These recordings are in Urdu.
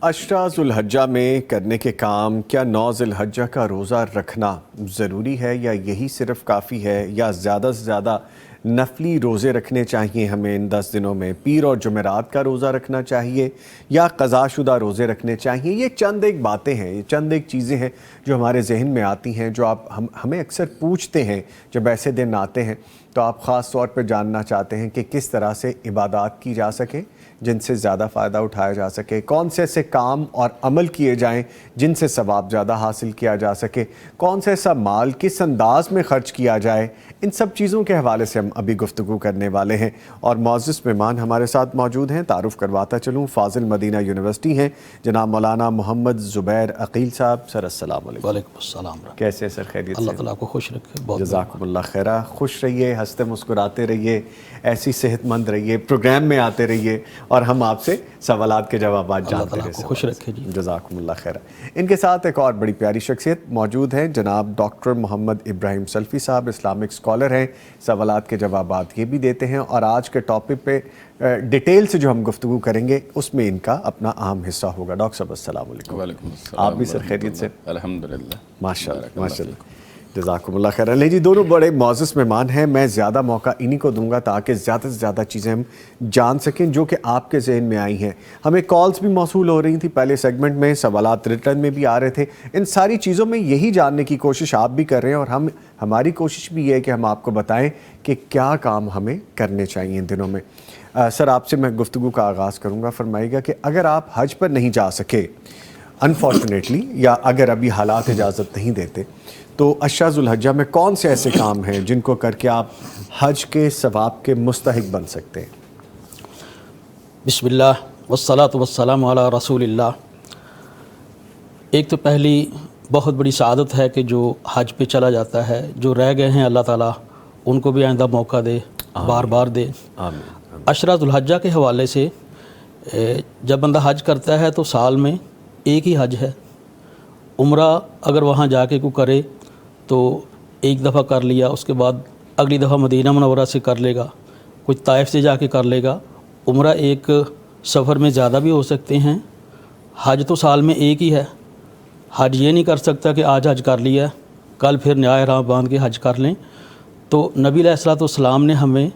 عشرہ ذوالحجہ میں کرنے کے کام، کیا 9 ذوالحجہ کا روزہ رکھنا ضروری ہے یا یہی صرف کافی ہے، یا زیادہ سے زیادہ نفلی روزے رکھنے چاہیے ہمیں ان 10 دنوں میں؟ پیر اور جمعرات کا روزہ رکھنا چاہیے یا قضا شدہ روزے رکھنے چاہیے؟ یہ چند ایک باتیں ہیں، یہ چند ایک چیزیں ہیں جو ہمارے ذہن میں آتی ہیں، جو آپ ہمیں اکثر پوچھتے ہیں جب ایسے دن آتے ہیں، تو آپ خاص طور پہ جاننا چاہتے ہیں کہ کس طرح سے عبادات کی جا سکے جن سے زیادہ فائدہ اٹھایا جا سکے، کون سے ایسے کام اور عمل کیے جائیں جن سے ثواب زیادہ حاصل کیا جا سکے، کون سے ایسا مال کس انداز میں خرچ کیا جائے۔ ان سب چیزوں کے حوالے سے ہم ابھی گفتگو کرنے والے ہیں، اور معزز مہمان ہمارے ساتھ موجود ہیں۔ تعارف کرواتا چلوں، فاضل مدینہ یونیورسٹی ہیں جناب مولانا محمد زبیر عقیل صاحب۔ سر السلام علیکم۔ وعلیکم السلام۔ کیسے سر؟ خیریت سے؟ اللہ تعالیٰ کو خوش رکھے۔ جزاکم اللہ خیرہ۔ خوش رہیے، ہنستے مسکراتے رہیے، ایسی صحت مند رہیے، پروگرام میں آتے رہیے اور ہم آپ سے سوالات کے جوابات جانتے رہے۔ اللہ تعالیٰ کو خوش رکھے جی۔ جزاکم اللہ خیرہ۔ ان کے ساتھ ایک اور بڑی پیاری شخصیت موجود ہیں، جناب ڈاکٹر محمد ابراہیم سلفی صاحب، اسلامک اسکالر ہیں، سوالات کے جوابات یہ بھی دیتے ہیں، اور آج کے ٹاپک پہ ڈیٹیل سے جو ہم گفتگو کریں گے اس میں ان کا اپنا اہم حصہ ہوگا۔ ڈاکٹر صاحب السلام علیکم۔ وعلیکم السلام۔ آپ بھی سر خیریت سے؟ الحمدللہ، ماشاء اللہ ماشاء اللہ، جزاکم اللہ خیر۔ نہیں جی، دونوں بڑے معزز مہمان ہیں، میں زیادہ موقع انہی کو دوں گا تاکہ زیادہ سے زیادہ چیزیں ہم جان سکیں جو کہ آپ کے ذہن میں آئی ہیں۔ ہمیں کالز بھی موصول ہو رہی تھیں پہلے سیگمنٹ میں، سوالات ریٹرن میں بھی آ رہے تھے، ان ساری چیزوں میں یہی جاننے کی کوشش آپ بھی کر رہے ہیں، اور ہماری کوشش بھی یہ ہے کہ ہم آپ کو بتائیں کہ کیا کام ہمیں کرنے چاہیے ان دنوں میں۔ سر، آپ سے میں گفتگو کا آغاز کروں گا، فرمائیے گا کہ اگر آپ حج پر نہیں جا سکے انفارچونیٹلی، یا اگر ابھی حالات اجازت نہیں دیتے، تو عشرہ ذوالحجہ میں کون سے ایسے کام ہیں جن کو کر کے آپ حج کے ثواب کے مستحق بن سکتے ہیں؟ بسم اللہ والصلاۃ والسلام علی رسول اللہ۔ ایک تو پہلی بہت بڑی سعادت ہے کہ جو حج پہ چلا جاتا ہے، جو رہ گئے ہیں اللہ تعالیٰ ان کو بھی آئندہ موقع دے، بار بار دے۔ آمین۔ عشرہ ذوالحجہ کے حوالے سے جب بندہ حج کرتا ہے تو سال میں ایک ہی حج ہے۔ عمرہ اگر وہاں جا کے کوئی کرے تو ایک دفعہ کر لیا، اس کے بعد اگلی دفعہ مدینہ منورہ سے کر لے گا، کوئی طائف سے جا کے کر لے گا۔ عمرہ ایک سفر میں زیادہ بھی ہو سکتے ہیں۔ حج تو سال میں ایک ہی ہے۔ حج یہ نہیں کر سکتا کہ آج حج کر لیا کل پھر نیا احرام باندھ کے حج کر لیں۔ تو نبی علیہ الصلوۃ والسلام نے ہمیں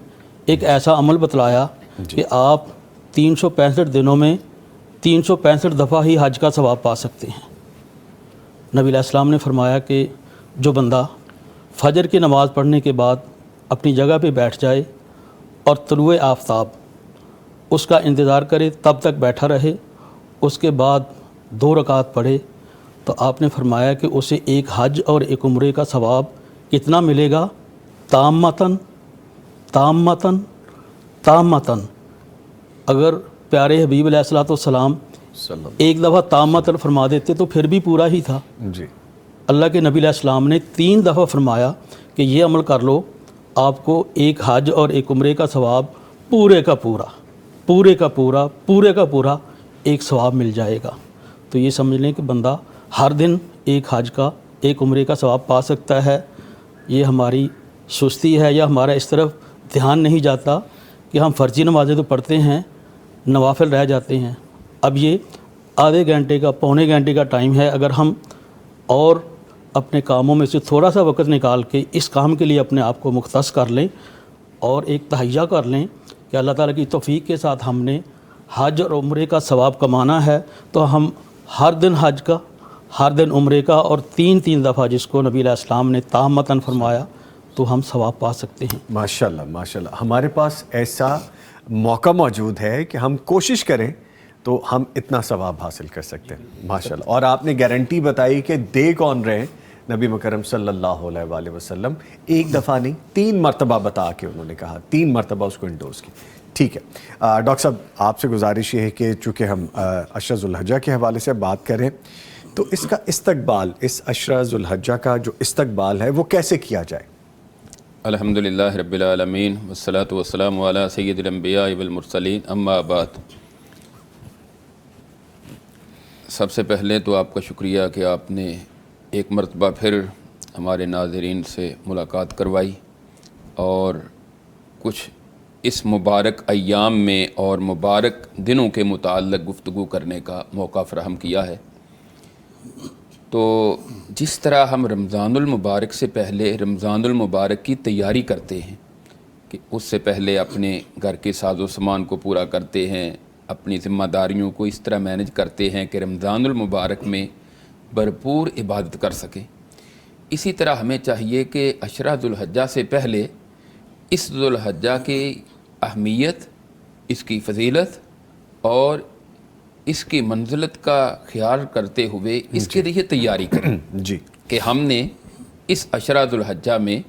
ایک ایسا عمل بتلایا کہ آپ 365 دنوں میں 365 دفعہ ہی حج کا ثواب پا سکتے ہیں۔ نبی علیہ السلام نے فرمایا کہ جو بندہ فجر کی نماز پڑھنے کے بعد اپنی جگہ پہ بیٹھ جائے اور طلوع آفتاب اس کا انتظار کرے، تب تک بیٹھا رہے، اس کے بعد 2 رکعت پڑھے، تو آپ نے فرمایا کہ اسے ایک حج اور ایک عمرے کا ثواب کتنا ملے گا؟ تامتاً تامتاً تامتاً۔ اگر پیارے حبیب علیہ الصلوۃ والسلام ایک دفعہ تامتاً فرما دیتے تو پھر بھی پورا ہی تھا۔ جی، اللہ کے نبی علیہ السلام نے 3 دفعہ فرمایا کہ یہ عمل کر لو، آپ کو ایک حج اور ایک عمرے کا ثواب پورے کا پورا ایک ثواب مل جائے گا۔ تو یہ سمجھ لیں کہ بندہ ہر دن ایک حج کا ایک عمرے کا ثواب پا سکتا ہے۔ یہ ہماری سستی ہے یا ہمارا اس طرف دھیان نہیں جاتا کہ ہم فرضی نمازیں تو پڑھتے ہیں، نوافل رہ جاتے ہیں۔ اب یہ آدھے گھنٹے کا پونے گھنٹے کا ٹائم ہے، اگر ہم اور اپنے کاموں میں سے تھوڑا سا وقت نکال کے اس کام کے لیے اپنے آپ کو مختص کر لیں اور ایک تہیہ کر لیں کہ اللہ تعالیٰ کی توفیق کے ساتھ ہم نے حج اور عمرے کا ثواب کمانا ہے، تو ہم ہر دن حج کا، ہر دن عمرے کا، اور 3 دفعہ جس کو نبی علیہ السلام نے تامتاً فرمایا، تو ہم ثواب پا سکتے ہیں۔ ماشاءاللہ ماشاءاللہ، ہمارے پاس ایسا موقع موجود ہے کہ ہم کوشش کریں تو ہم اتنا ثواب حاصل کر سکتے ہیں ماشاءاللہ۔ اور آپ نے گارنٹی بتائی کہ دے کون رہے ہیں، نبی مکرم صلی اللہ علیہ وآلہ وسلم، ایک دفعہ نہیں 3 مرتبہ بتا کے انہوں نے کہا، 3 مرتبہ اس کو انڈورس کی۔ ٹھیک ہے ڈاکٹر صاحب، آپ سے گزارش یہ ہے کہ چونکہ ہم عشرہ ذوالحجہ کے حوالے سے بات کریں تو اس کا استقبال، اس عشرہ ذوالحجہ کا جو استقبال ہے وہ کیسے کیا جائے؟ الحمدللہ رب العالمین والصلاۃ والسلام علی سید الانبیاء والمرسلین، اما بعد۔ سب سے پہلے تو آپ کا شکریہ کہ آپ نے ایک مرتبہ پھر ہمارے ناظرین سے ملاقات کروائی اور کچھ اس مبارک ایام میں اور مبارک دنوں کے متعلق گفتگو کرنے کا موقع فراہم کیا ہے۔ تو جس طرح ہم رمضان المبارک سے پہلے رمضان المبارک کی تیاری کرتے ہیں کہ اس سے پہلے اپنے گھر کے ساز و سامان کو پورا کرتے ہیں، اپنی ذمہ داریوں کو اس طرح مینج کرتے ہیں کہ رمضان المبارک میں بھرپور عبادت کر سکیں، اسی طرح ہمیں چاہیے کہ عشرہ ذو الحجہ سے پہلے اس ذو الحجہ کی اہمیت، اس کی فضیلت اور اس کی منزلت کا خیال کرتے ہوئے اس کے لیے تیاری کریں جی کہ ہم نے اس عشرہ ذو الحجہ میں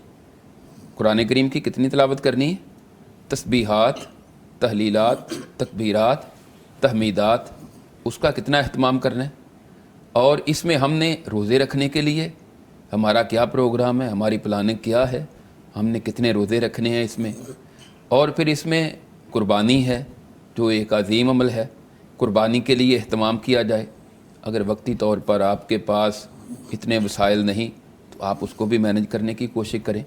قرآن کریم کی کتنی تلاوت کرنی ہے، تسبیحات، تحلیلات، تکبیرات، تحمیدات، اس کا کتنا اہتمام کرنا ہے، اور اس میں ہم نے روزے رکھنے کے لیے ہمارا کیا پروگرام ہے، ہماری پلاننگ کیا ہے، ہم نے کتنے روزے رکھنے ہیں اس میں، اور پھر اس میں قربانی ہے جو ایک عظیم عمل ہے، قربانی کے لیے اہتمام کیا جائے۔ اگر وقتی طور پر آپ کے پاس اتنے وسائل نہیں تو آپ اس کو بھی مینج کرنے کی کوشش کریں۔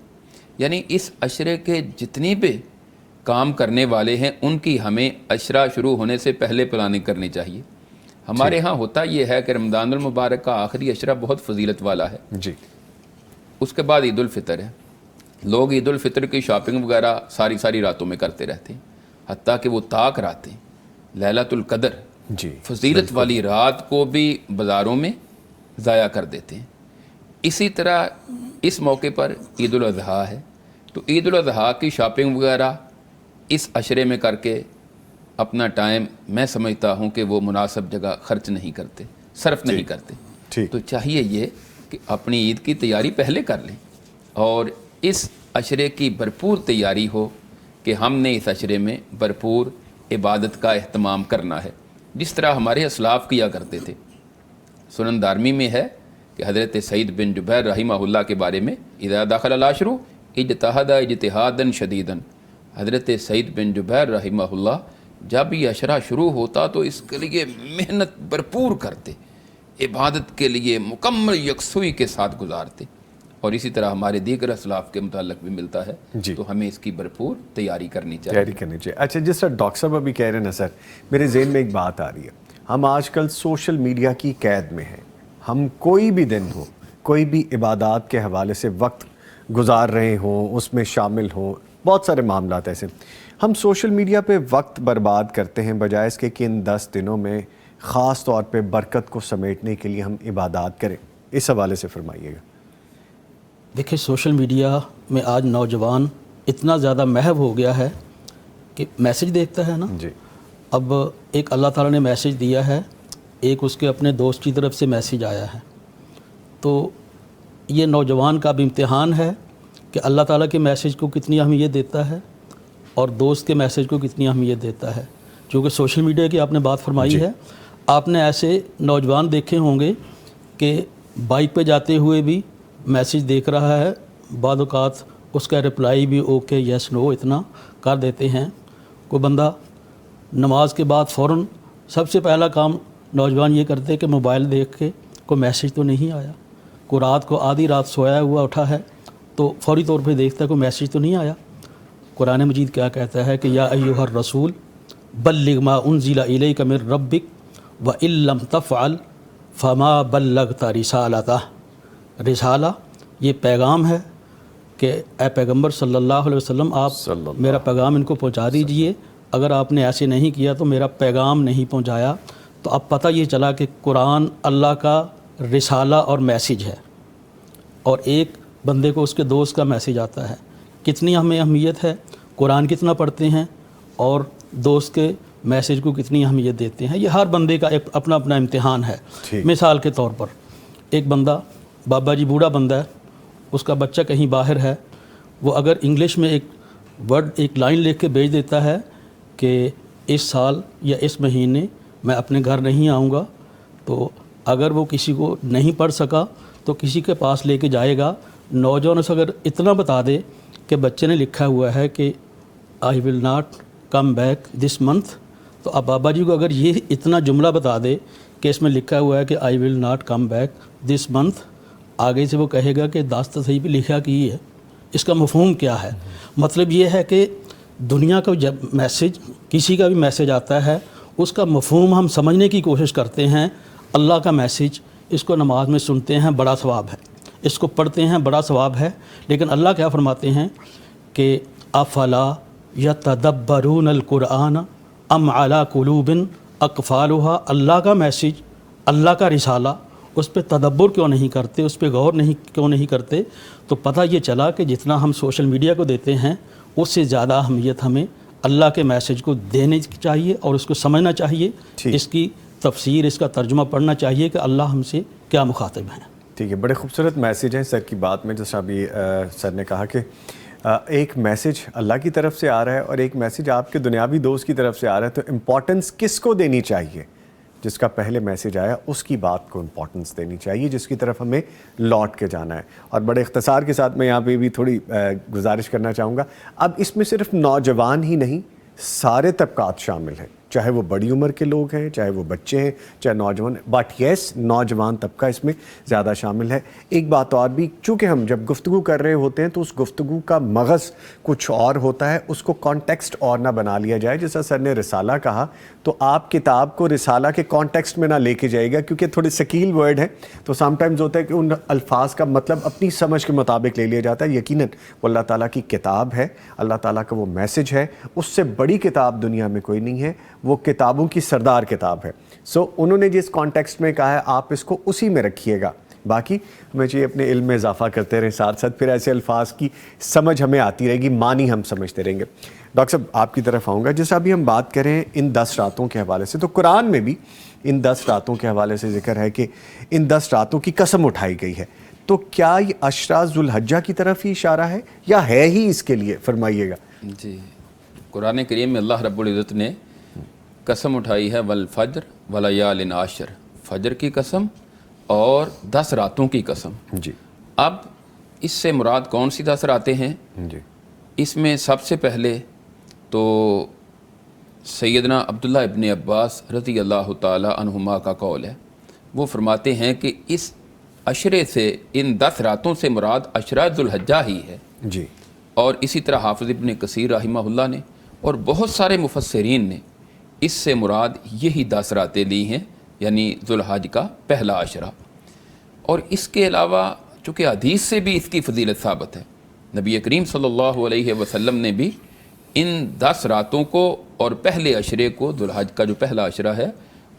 یعنی اس عشرے کے جتنی بھی کام کرنے والے ہیں ان کی ہمیں عشرہ شروع ہونے سے پہلے پلاننگ کرنی چاہیے۔ ہمارے ہاں ہوتا یہ ہے کہ رمضان المبارک کا آخری عشرہ بہت فضیلت والا ہے، جی اس کے بعد عید الفطر ہے، لوگ عید الفطر کی شاپنگ وغیرہ ساری راتوں میں کرتے رہتے ہیں، حتیٰ کہ وہ طاق راتیں، لیلۃ القدر، جی فضیلت والی رات کو بھی بازاروں میں ضائع کر دیتے ہیں۔ اسی طرح اس موقع پر عید الاضحیٰ ہے، تو عید الاضحیٰ کی شاپنگ وغیرہ اس عشرے میں کر کے اپنا ٹائم میں سمجھتا ہوں کہ وہ مناسب جگہ خرچ نہیں کرتے، صرف نہیں کرتے۔ ٹھیک تو چاہیے یہ کہ اپنی عید کی تیاری پہلے کر لیں اور اس عشرے کی بھرپور تیاری ہو کہ ہم نے اس عشرے میں بھرپور عبادت کا اہتمام کرنا ہے، جس طرح ہمارے اسلاف کیا کرتے تھے۔ سنن دارمی میں ہے کہ حضرت سعید بن جبیر رحمہ اللہ کے بارے میں اذا دخل العشر اجتہد اجتہادا شدیدا، حضرت سعید بن جبیر رحمہ اللہ جب یہ عشرہ شروع ہوتا تو اس کے لیے محنت بھرپور کرتے، عبادت کے لیے مکمل یکسوئی کے ساتھ گزارتے، اور اسی طرح ہمارے دیگر اسلاف کے متعلق بھی ملتا ہے۔ جی تو ہمیں اس کی بھرپور تیاری کرنی چاہیے۔ تیاری کرنی چاہیے۔ اچھا جس طرح ڈاکٹر صاحب ابھی کہہ رہے ہیں نا سر، میرے ذہن میں ایک بات آ رہی ہے، ہم آج کل سوشل میڈیا کی قید میں ہیں، ہم کوئی بھی دن ہو، کوئی بھی عبادات کے حوالے سے وقت گزار رہے ہوں، اس میں شامل ہوں، بہت سارے معاملات ایسے، ہم سوشل میڈیا پہ وقت برباد کرتے ہیں بجائے اس کے کہ ان 10 دنوں میں خاص طور پہ برکت کو سمیٹنے کے لیے ہم عبادات کریں، اس حوالے سے فرمائیے گا۔ دیکھیں سوشل میڈیا میں آج نوجوان اتنا زیادہ محو ہو گیا ہے کہ میسج دیکھتا ہے نا، جی اب ایک اللہ تعالیٰ نے میسج دیا ہے، ایک اس کے اپنے دوست کی طرف سے میسج آیا ہے، تو یہ نوجوان کا بھی امتحان ہے کہ اللہ تعالیٰ کے میسج کو کتنی اہمیت دیتا ہے اور دوست کے میسج کو کتنی اہمیت دیتا ہے۔ چونکہ سوشل میڈیا کی آپ نے بات فرمائی ہے، آپ نے ایسے نوجوان دیکھے ہوں گے کہ بائک پہ جاتے ہوئے بھی میسج دیکھ رہا ہے، بعض اوقات اس کا رپلائی بھی اوکے یس نو اتنا کر دیتے ہیں۔ کوئی بندہ نماز کے بعد فوراً سب سے پہلا کام نوجوان یہ کرتے کہ موبائل دیکھ کے کوئی میسج تو نہیں آیا، کوئی رات کو آدھی رات سویا ہوا اٹھا ہے تو فوری طور پہ دیکھتا ہے کوئی میسج تو نہیں آیا۔ قرآن مجید کیا کہتا ہے کہ یا ایھا الرسول بلغ ما انزل الیک من ربک وان لم تفعل فما بلغت رسالتہ۔ رسالہ یہ پیغام ہے کہ اے پیغمبر صلی اللہ علیہ وسلم آپ میرا پیغام ان کو پہنچا دیجئے، اگر آپ نے ایسے نہیں کیا تو میرا پیغام نہیں پہنچایا۔ تو اب پتہ یہ چلا کہ قرآن اللہ کا رسالہ اور میسج ہے، اور ایک بندے کو اس کے دوست کا میسج آتا ہے۔ کتنی ہمیں اہمیت ہے، قرآن کتنا پڑھتے ہیں اور دوست کے میسج کو کتنی اہمیت دیتے ہیں، یہ ہر بندے کا اپنا اپنا امتحان ہے۔ مثال کے طور پر ایک بندہ بابا جی بوڑھا بندہ ہے، اس کا بچہ کہیں باہر ہے، وہ اگر انگلش میں ایک ورڈ ایک لائن لکھ کے بھیج دیتا ہے کہ اس سال یا اس مہینے میں اپنے گھر نہیں آؤں گا، تو اگر وہ کسی کو نہیں پڑھ سکا تو کسی کے پاس لے کے جائے گا۔ نوجوان سے اگر اتنا بتا دے کہ بچے نے لکھا ہوا ہے کہ I will not come back this month, تو اب بابا جی کو اگر یہ اتنا جملہ بتا دے کہ اس میں لکھا ہوا ہے کہ I will not come back this month, آگے سے وہ کہے گا کہ داستہ صحیح پہ لکھا کی ہے، اس کا مفہوم کیا ہے؟ مطلب یہ ہے کہ دنیا کا جب میسیج کسی کا بھی میسیج آتا ہے اس کا مفہوم ہم سمجھنے کی کوشش کرتے ہیں. اللہ کا میسیج اس کو نماز میں سنتے ہیں بڑا ثواب ہے, اس کو پڑھتے ہیں بڑا ثواب ہے, لیکن اللہ کیا فرماتے ہیں کہ افلا یتدبرون القرآن ام علی قلوب اقفالها. اللہ کا میسیج, اللہ کا رسالہ, اس پہ تدبر کیوں نہیں کرتے, اس پہ غور کیوں نہیں کرتے؟ تو پتہ یہ چلا کہ جتنا ہم سوشل میڈیا کو دیتے ہیں اس سے زیادہ اہمیت ہمیں اللہ کے میسیج کو دینے چاہیے اور اس کو سمجھنا چاہیے, اس کی تفسیر, اس کا ترجمہ پڑھنا چاہیے کہ اللہ ہم سے کیا مخاطب ہیں. ٹھیک ہے, بڑے خوبصورت میسیج ہیں سر کی بات میں. جیسا ابھی سر نے کہا کہ ایک میسیج اللہ کی طرف سے آ رہا ہے اور ایک میسیج آپ کے دنیاوی دوست کی طرف سے آ رہا ہے, تو امپورٹنس کس کو دینی چاہیے؟ جس کا پہلے میسیج آیا اس کی بات کو امپورٹنس دینی چاہیے, جس کی طرف ہمیں لوٹ کے جانا ہے. اور بڑے اختصار کے ساتھ میں یہاں پہ بھی تھوڑی گزارش کرنا چاہوں گا, اب اس میں صرف نوجوان ہی نہیں, سارے طبقات شامل ہیں, چاہے وہ بڑی عمر کے لوگ ہیں, چاہے وہ بچے ہیں, چاہے نوجوان, بٹ یس نوجوان طبقہ اس میں زیادہ شامل ہے. ایک بات اور بھی, چونکہ ہم جب گفتگو کر رہے ہوتے ہیں تو اس گفتگو کا مغز کچھ اور ہوتا ہے, اس کو کانٹیکسٹ اور نہ بنا لیا جائے. جیسا سر نے رسالہ کہا تو آپ کتاب کو رسالہ کے کانٹیکسٹ میں نہ لے کے جائے گا, کیونکہ تھوڑے ثقیل ورڈ ہیں, تو سم ٹائمز ہوتا ہے کہ ان الفاظ کا مطلب اپنی سمجھ کے مطابق لے لیا جاتا ہے. یقیناً وہ اللہ تعالیٰ کی کتاب ہے, اللہ تعالیٰ کا وہ میسیج ہے, اس سے بڑی کتاب دنیا میں کوئی نہیں ہے, وہ کتابوں کی سردار کتاب ہے. سو انہوں نے جس کانٹیکسٹ میں کہا ہے آپ اس کو اسی میں رکھیے گا. باقی ہمیں چاہیے اپنے علم میں اضافہ کرتے رہیں ساتھ ساتھ, پھر ایسے الفاظ کی سمجھ ہمیں آتی رہے گی, معنی ہم سمجھتے رہیں گے. ڈاکٹر صاحب آپ کی طرف آؤں گا. جیسا ابھی ہم بات کریں ان 10 راتوں کے حوالے سے, تو قرآن میں بھی ان 10 راتوں کے حوالے سے ذکر ہے کہ ان 10 راتوں کی قسم اٹھائی گئی ہے. تو کیا یہ عشرہ ذو الحجہ کی طرف ہی اشارہ ہے یا ہے ہی اس کے لیے؟ فرمائیے گا. جی, قرآن کریم میں اللہ رب العزت نے قسم اٹھائی ہے والفجر ولیال عشر, فجر کی قسم اور 10 راتوں کی قسم. جی, اب اس سے مراد کون سی 10 راتیں ہیں؟ جی, اس میں سب سے پہلے تو سیدنا عبداللہ ابن عباس رضی اللہ تعالی عنہما کا قول ہے. وہ فرماتے ہیں کہ اس عشرے سے, ان 10 راتوں سے مراد عشرہ ذو الحجہ ہی ہے. جی, اور اسی طرح حافظ ابن کثیر رحمہ اللہ نے اور بہت سارے مفسرین نے اس سے مراد یہی 10 راتیں لی ہیں, یعنی ذو الحج کا پہلا عشرہ. اور اس کے علاوہ چونکہ حدیث سے بھی اس کی فضیلت ثابت ہے, نبی کریم صلی اللہ علیہ وسلم نے بھی ان 10 راتوں کو اور پہلے عشرے کو, ذو الحج کا جو پہلا عشرہ ہے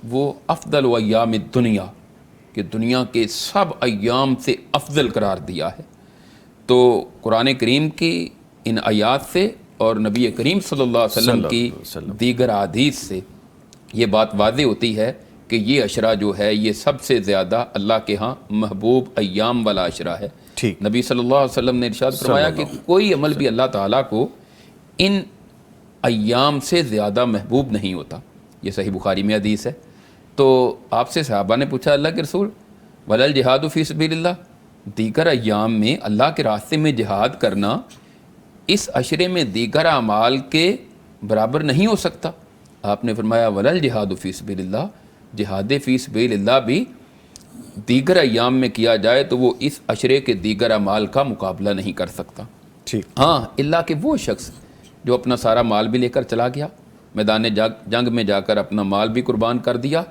وہ افضل ایام الدنیا, کہ دنیا کے سب ایام سے افضل قرار دیا ہے. تو قرآن کریم کی ان آیات سے اور نبی کریم صلی اللہ علیہ وسلم کی دیگر احادیث سے یہ بات واضح ہوتی ہے کہ یہ عشرہ جو ہے یہ سب سے زیادہ اللہ کے ہاں محبوب ایام والا عشرہ ہے. نبی صلی اللہ علیہ وسلم نے ارشاد فرمایا کہ کوئی عمل بھی اللہ تعالیٰ کو ان ایام سے زیادہ محبوب نہیں ہوتا. یہ صحیح بخاری میں حدیث ہے. تو آپ سے صحابہ نے پوچھا اللہ کے رسول ولل جہاد فی سبیل اللہ, دیگر ایام میں اللہ کے راستے میں جہاد کرنا اس عشرے میں دیگر اعمال کے برابر نہیں ہو سکتا؟ آپ نے فرمایا ولل جہاد فی سبیل اللہ, جہاد فی سبیل اللہ بھی دیگر ایام میں کیا جائے تو وہ اس عشرے کے دیگر اعمال کا مقابلہ نہیں کر سکتا. ہاں اللہ کہ وہ شخص جو اپنا سارا مال بھی لے کر چلا گیا, میدان جنگ میں جا کر اپنا مال بھی قربان کر دیا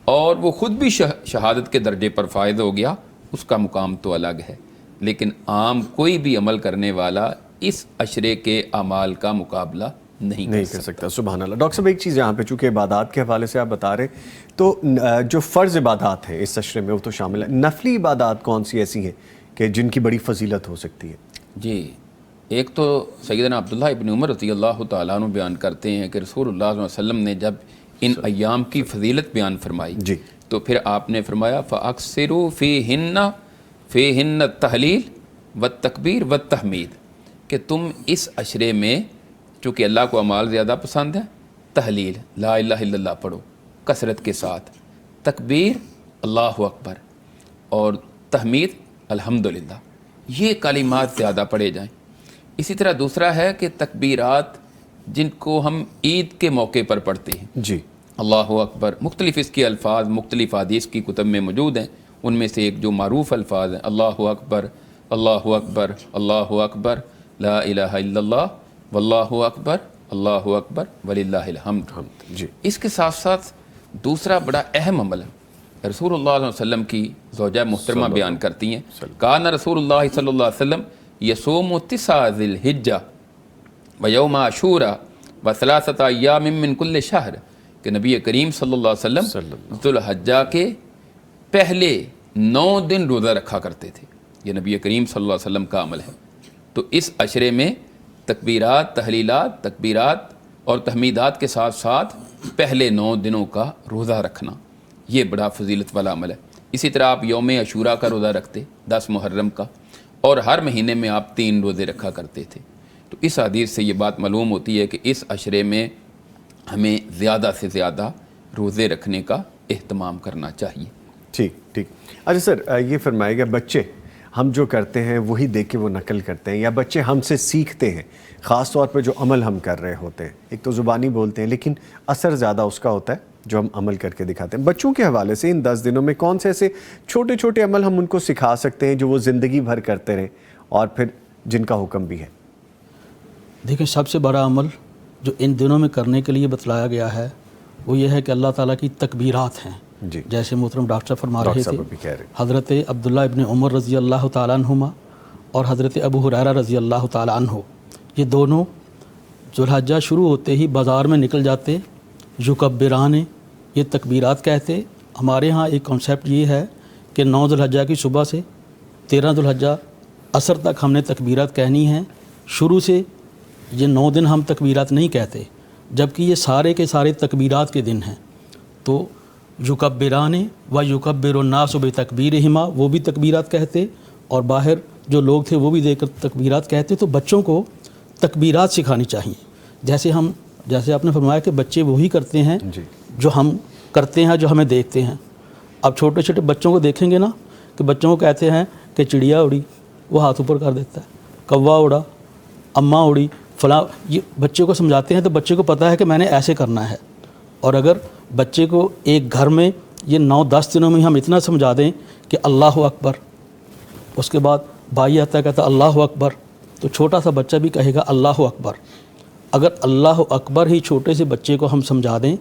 اور وہ خود بھی شہادت کے درجے پر فائز ہو گیا, اس کا مقام تو الگ ہے. لیکن عام کوئی بھی عمل کرنے والا اس عشرے کے اعمال کا مقابلہ نہیں کر سکتا. سبحان اللہ. ڈاکٹر صاحب ایک چیز یہاں پہ چونکہ عبادات کے حوالے سے آپ بتا رہے, تو جو فرض عبادات ہیں اس عشرے میں وہ تو شامل ہے, نفلی عبادات کون سی ایسی ہیں کہ جن کی بڑی فضیلت ہو سکتی ہے؟ جی, ایک تو سیدنا عبداللہ ابن عمر رضی اللہ تعالیٰ عنہ بیان کرتے ہیں کہ رسول اللہ صلی اللہ علیہ وسلم نے جب ان ایام کی فضیلت بیان فرمائی جی تو پھر آپ نے فرمایا فَأَكْثِرُوا فِيهِنَّ التَّهْلِيلَ وَالتَّكْبِيرَ وَالتَّحْمِيدَ, کہ تم اس عشرے میں چونکہ اللہ کو اعمال زیادہ پسند ہے, تحلیل لا الہ الا اللہ پڑھو کثرت کے ساتھ, تکبیر اللہ اکبر اور تحمید الحمدللہ, یہ کلمات زیادہ پڑھے جائیں. اسی طرح دوسرا ہے کہ تکبیرات جن کو ہم عید کے موقع پر پڑھتے ہیں, جی اللہ اکبر, مختلف اس کے الفاظ مختلف حدیث کی کتب میں موجود ہیں. ان میں سے ایک جو معروف الفاظ ہیں اللہ اکبر اللہ اکبر اللہ اکبر لا الہ الا اللہ واللہ اکبر اللہ اکبر وللہ الحمد. جی اس کے ساتھ ساتھ دوسرا بڑا اہم عمل ہے. رسول اللہ علیہ وسلم کی زوجہ محترمہ بیان کرتی ہیں کان رسول اللہ صلی اللہ علیہ وسلم یصوم 9 ذی الحجہ و یوم عاشوراء و 3 ایام من کل شہر کہ نبی کریم صلی اللہ علیہ وسلم ذی الحجہ کے پہلے 9 دن روزہ رکھا کرتے تھے. یہ نبی کریم صلی اللہ علیہ وسلم کا عمل ہے. تو اس عشرے میں تکبیرات، تحلیلات، تکبیرات اور تحمیدات کے ساتھ ساتھ پہلے 9 دنوں کا روزہ رکھنا یہ بڑا فضیلت والا عمل ہے. اسی طرح آپ یوم عاشوراء کا روزہ رکھتے 10 محرم کا، اور ہر مہینے میں آپ 3 روزے رکھا کرتے تھے. تو اس حدیث سے یہ بات معلوم ہوتی ہے کہ اس عشرے میں ہمیں زیادہ سے زیادہ روزے رکھنے کا اہتمام کرنا چاہیے. ٹھیک ٹھیک. اچھا سر، یہ فرمائے گا بچے ہم جو کرتے ہیں وہی دیکھ کے وہ نقل کرتے ہیں، یا بچے ہم سے سیکھتے ہیں؟ خاص طور پہ جو عمل ہم کر رہے ہوتے ہیں، ایک تو زبانی بولتے ہیں لیکن اثر زیادہ اس کا ہوتا ہے جو ہم عمل کر کے دکھاتے ہیں. بچوں کے حوالے سے ان 10 دنوں میں کون سے ایسے چھوٹے چھوٹے عمل ہم ان کو سکھا سکتے ہیں جو وہ زندگی بھر کرتے رہیں اور پھر جن کا حکم بھی ہے؟ دیکھیں، سب سے بڑا عمل جو ان دنوں میں کرنے کے لیے بتلایا گیا ہے وہ یہ ہے کہ اللہ تعالیٰ کی تکبیرات ہیں. جی جیسے محترم ڈاکٹر صاحب فرما رہے تھے، بھی کہہ رہے حضرت عبداللہ ابن عمر رضی اللہ تعالیٰ عنہما اور حضرت ابو ہریرہ رضی اللہ تعالیٰ عنہ، یہ دونوں ذو الحجہ شروع ہوتے ہی بازار میں نکل جاتے، یکبران، یہ تکبیرات کہتے. ہمارے ہاں ایک کنسیپٹ یہ ہے کہ 9 ذو الحجہ کی صبح سے 13 ذو الحجہ عصر تک ہم نے تکبیرات کہنی ہیں. شروع سے یہ 9 دن ہم تکبیرات نہیں کہتے، جبکہ یہ سارے کے سارے تکبیرات کے دن ہیں. تو یکبران و یکبر الناس بتکبیرہما، وہ بھی تکبیرات کہتے، اور باہر جو لوگ تھے وہ بھی دیکھ کر تکبیرات کہتے. تو بچوں کو تکبیرات سکھانی چاہیے. جیسے آپ نے فرمایا کہ بچے وہی کرتے ہیں جی جو ہم کرتے ہیں، جو ہمیں دیکھتے ہیں. اب چھوٹے چھوٹے بچوں کو دیکھیں گے نا کہ بچوں کو کہتے ہیں کہ چڑیا اڑی، وہ ہاتھ اوپر کر دیتا ہے، کوا اڑا، اماں اڑی، فلاں. یہ بچے کو سمجھاتے ہیں تو بچے کو پتہ ہے کہ میں نے ایسے کرنا ہے. اور اگر بچے کو ایک گھر میں یہ 9-10 دنوں میں ہم اتنا سمجھا دیں کہ اللہ اکبر، اس کے بعد بھائی آتا ہے کہتا اللہ اکبر، تو چھوٹا سا بچہ بھی کہے گا اللہ اکبر. اگر اللہ اکبر ہی چھوٹے سے بچے کو ہم سمجھا دیں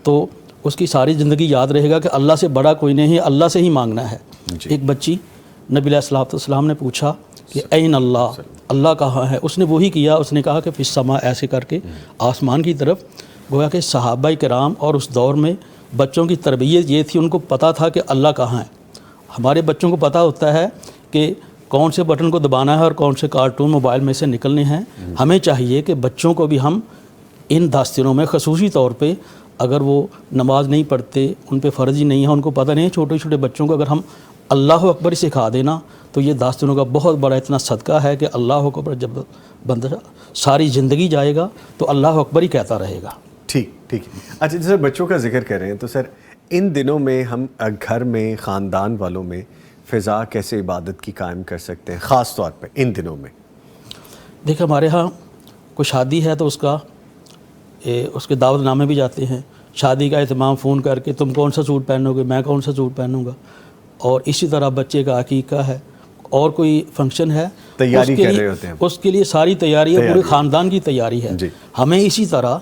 تو اس کی ساری زندگی یاد رہے گا کہ اللہ سے بڑا کوئی نہیں ہے، اللہ سے ہی مانگنا ہے. ایک بچی نبی علیہ الصلوۃ والسلام نے پوچھا کہ این اللہ، اللہ کہاں ہے؟ اس نے وہی کیا، اس نے کہا کہ فی السماء، ایسے کر کے آسمان کی طرف. گویا کہ صحابہ کرام اور اس دور میں بچوں کی تربیت یہ تھی، ان کو پتہ تھا کہ اللہ کہاں ہے. ہمارے بچوں کو پتہ ہوتا ہے کہ کون سے بٹن کو دبانا ہے اور کون سے کارٹون موبائل میں سے نکلنے ہیں. ہمیں چاہیے کہ بچوں کو بھی ہم ان 10 دنوں میں خصوصی طور پہ، اگر وہ نماز نہیں پڑھتے، ان پہ فرض ہی نہیں ہے، ان کو پتہ نہیں ہے، چھوٹے چھوٹے بچوں کو اگر ہم اللہ اکبر ہی سکھا دینا تو یہ 10 دنوں کا بہت بڑا اتنا صدقہ ہے کہ اللہ اکبر جب بندہ ساری زندگی جائے گا تو اللہ اکبر ہی کہتا رہے گا. ٹھیک ٹھیک. اچھا سر، بچوں کا ذکر کر رہے ہیں تو سر ان دنوں میں ہم گھر میں، خاندان والوں میں فضا کیسے عبادت کی قائم کر سکتے ہیں خاص طور پہ ان دنوں میں؟ دیکھیں، ہمارے ہاں کوئی شادی ہے تو اس کے دعوت نامے بھی جاتے ہیں. شادی کا اہتمام فون کر کے تم کون سا سوٹ پہنو گے، میں کون سا سوٹ پہنوں گا. اور اسی طرح بچے کا عقیقہ ہے اور کوئی فنکشن ہے، تیاری کر رہے ہوتے ہیں، اس کے لیے ساری تیاری ہے، پورے خاندان کی تیاری ہے. ہمیں اسی طرح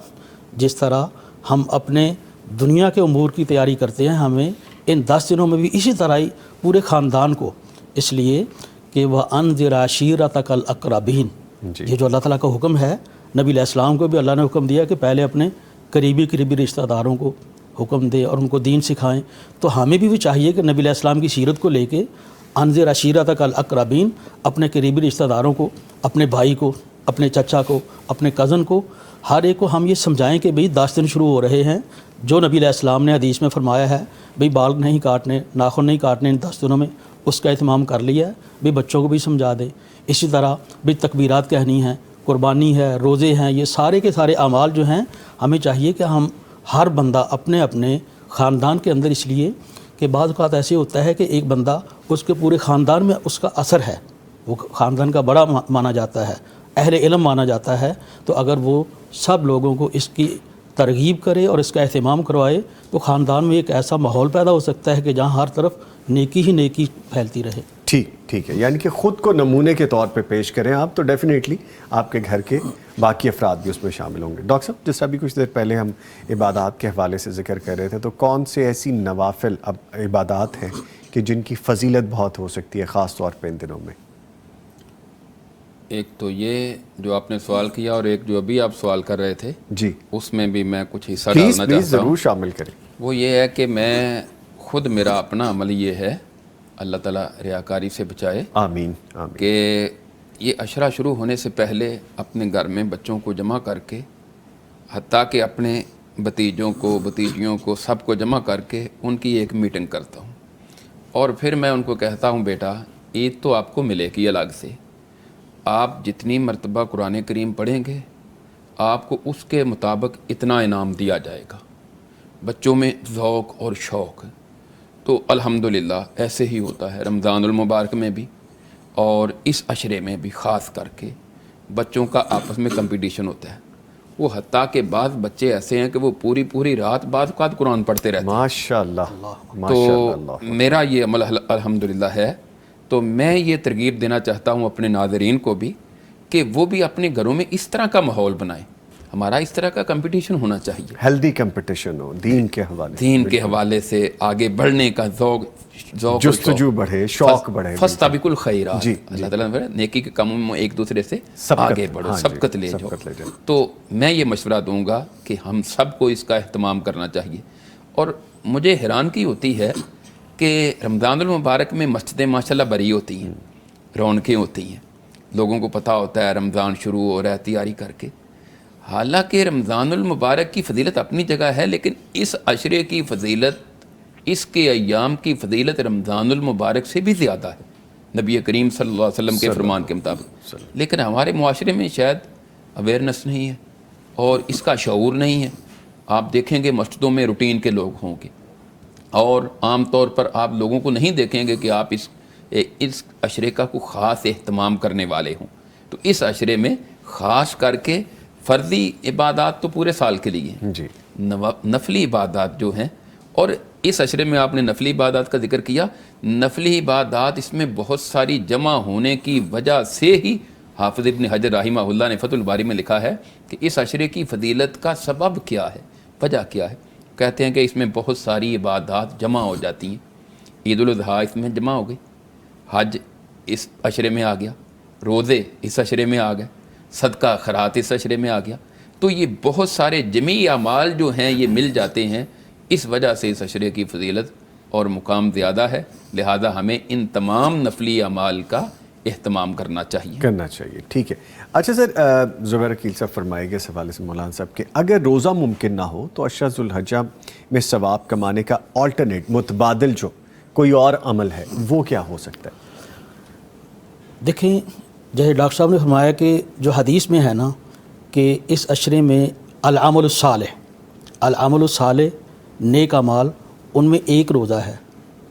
جس طرح ہم اپنے دنیا کے امور کی تیاری کرتے ہیں، ہمیں ان 10 دنوں میں بھی اسی طرح ہی پورے خاندان کو، اس لیے کہ وَأَنذِرْ عَشِيرَتَكَ الْأَقْرَبِينَ، یہ جو اللہ تعالیٰ کا حکم ہے، نبی علیہ السلام کو بھی اللہ نے حکم دیا کہ پہلے اپنے قریبی رشتہ داروں کو حکم دے اور ان کو دین سکھائیں. تو ہمیں بھی چاہیے کہ نبی علیہ السلام کی سیرت کو لے کے انذر عشیرتک الاقربین، اپنے قریبی رشتہ داروں کو، اپنے بھائی کو، اپنے چچا کو، اپنے کزن کو، ہر ایک کو ہم یہ سمجھائیں کہ بھئی 10 دن شروع ہو رہے ہیں، جو نبی علیہ السلام نے حدیث میں فرمایا ہے بھئی بال نہیں کاٹنے، ناخن نہیں کاٹنے ان 10 دنوں میں، اس کا اہتمام کر لیا ہے. بھئی بچوں کو بھی سمجھا دیں. اسی طرح بھئی تکبیرات کہنی ہیں، قربانی ہے، روزے ہیں، یہ سارے کے سارے اعمال جو ہیں ہمیں چاہیے کہ ہم ہر بندہ اپنے اپنے خاندان کے اندر، اس لیے کہ بعض اوقات ایسے ہوتا ہے کہ ایک بندہ، اس کے پورے خاندان میں اس کا اثر ہے، وہ خاندان کا بڑا مانا جاتا ہے، اہل علم مانا جاتا ہے. تو اگر وہ سب لوگوں کو اس کی ترغیب کرے اور اس کا اہتمام کروائے تو خاندان میں ایک ایسا ماحول پیدا ہو سکتا ہے کہ جہاں ہر طرف نیکی ہی نیکی پھیلتی رہے. ٹھیک ہے، یعنی کہ خود کو نمونے کے طور پہ پیش کریں آپ، تو ڈیفینیٹلی آپ کے گھر کے باقی افراد بھی اس میں شامل ہوں گے۔ ڈاکٹر صاحب، جس ابھی کچھ دیر پہلے ہم عبادات کے حوالے سے ذکر کر رہے تھے، تو کون سے ایسی نوافل عبادات ہیں کہ جن کی فضیلت بہت ہو سکتی ہے خاص طور پہ ان دنوں میں؟ ایک تو یہ جو آپ نے سوال کیا، اور ایک جو ابھی آپ سوال کر رہے تھے جی اس میں بھی میں کچھ حصہ ڈالنا چاہتا ہوں۔ ضرور شامل کریں۔ وہ یہ ہے کہ میں خود، میرا اپنا عمل یہ ہے، اللہ تعالیٰ ریاکاری سے بچائے، آمین آمین، کہ یہ عشرہ شروع ہونے سے پہلے اپنے گھر میں بچوں کو جمع کر کے، حتیٰ کہ اپنے بھتیجوں کو بھتیجیوں کو سب کو جمع کر کے ان کی ایک میٹنگ کرتا ہوں، اور پھر میں ان کو کہتا ہوں بیٹا عید تو آپ کو ملے گی الگ سے، آپ جتنی مرتبہ قرآن کریم پڑھیں گے آپ کو اس کے مطابق اتنا انعام دیا جائے گا۔ بچوں میں ذوق اور شوق، تو الحمدللہ ایسے ہی ہوتا ہے رمضان المبارک میں بھی، اور اس عشرے میں بھی خاص کر کے بچوں کا آپس میں کمپٹیشن ہوتا ہے۔ وہ حتیٰ کہ بعض بچے ایسے ہیں کہ وہ پوری رات بعد اوقات قرآن پڑھتے رہتے ہیں۔ ماشاء اللہ ماشاء تو اللہ۔ میرا یہ عمل الحمدللہ ہے، تو میں یہ ترغیب دینا چاہتا ہوں اپنے ناظرین کو بھی کہ وہ بھی اپنے گھروں میں اس طرح کا ماحول بنائیں۔ ہمارا اس طرح کا کمپٹیشن ہونا چاہیے، ہیلدی کمپٹیشن ہو دین کے حوالے سے، دین کے حوالے سے آگے بڑھنے کا ذوق جستجو بڑھے، شوق بڑھے۔ فاستبقوا الخیرات، جی اللہ تعالیٰ نے نیکی کے کاموں میں ایک دوسرے سے آگے بڑھو، سبقت لے جاؤ۔ تو میں یہ مشورہ دوں گا کہ ہم سب کو اس کا اہتمام کرنا چاہیے۔ اور مجھے حیرانگی ہوتی ہے کہ رمضان المبارک میں مسجدیں ماشاءاللہ بری ہوتی ہیں، رونقیں ہوتی ہیں، لوگوں کو پتہ ہوتا ہے رمضان شروع ہو رہا ہے تیاری کر کے۔ حالانکہ رمضان المبارک کی فضیلت اپنی جگہ ہے، لیکن اس عشرے کی فضیلت، اس کے ایام کی فضیلت رمضان المبارک سے بھی زیادہ ہے نبی کریم صلی اللہ علیہ وسلم کے فرمان کے مطابق۔ لیکن ہمارے معاشرے میں شاید اویئرنس نہیں ہے اور اس کا شعور نہیں ہے۔ آپ دیکھیں گے مسجدوں میں روٹین کے لوگ ہوں گے، اور عام طور پر آپ لوگوں کو نہیں دیکھیں گے کہ آپ اس عشرے کا کوئی خاص اہتمام کرنے والے ہوں۔ تو اس عشرے میں خاص کر کے فرضی عبادات تو پورے سال کے لیے ہیں، جی، نفلی عبادات جو ہیں، اور اس عشرے میں آپ نے نفلی عبادات کا ذکر کیا، نفلی عبادات اس میں بہت ساری جمع ہونے کی وجہ سے ہی حافظ ابن حجر رحمہ اللہ نے فتح الباری میں لکھا ہے کہ اس عشرے کی فضیلت کا سبب کیا ہے، وجہ کیا ہے۔ کہتے ہیں کہ اس میں بہت ساری عبادات جمع ہو جاتی ہیں۔ عید الاضحیٰ اس میں جمع ہو گئی، حج اس عشرے میں آ گیا، روزے اس عشرے میں آ گئے، صدقہ خیرات اس عشرے میں آ گیا۔ تو یہ بہت سارے جمیع اعمال جو ہیں یہ مل جاتے ہیں، اس وجہ سے اس عشرے کی فضیلت اور مقام زیادہ ہے، لہذا ہمیں ان تمام نفلی اعمال کا اہتمام کرنا چاہیے۔ ٹھیک ہے۔ اچھا سر، زبیر عقیل صاحب فرمائے گے اس حوالے سے مولانا صاحب کہ اگر روزہ ممکن نہ ہو تو عشرہ ذو الحجہ میں ثواب کمانے کا آلٹرنیٹ، متبادل جو کوئی اور عمل ہے وہ کیا ہو سکتا ہے؟ دیکھیں، جیسے ڈاکٹر صاحب نے فرمایا کہ جو حدیث میں ہے نا کہ اس عشرے میں العمل الصالح نیک اعمال، ان میں ایک روزہ ہے،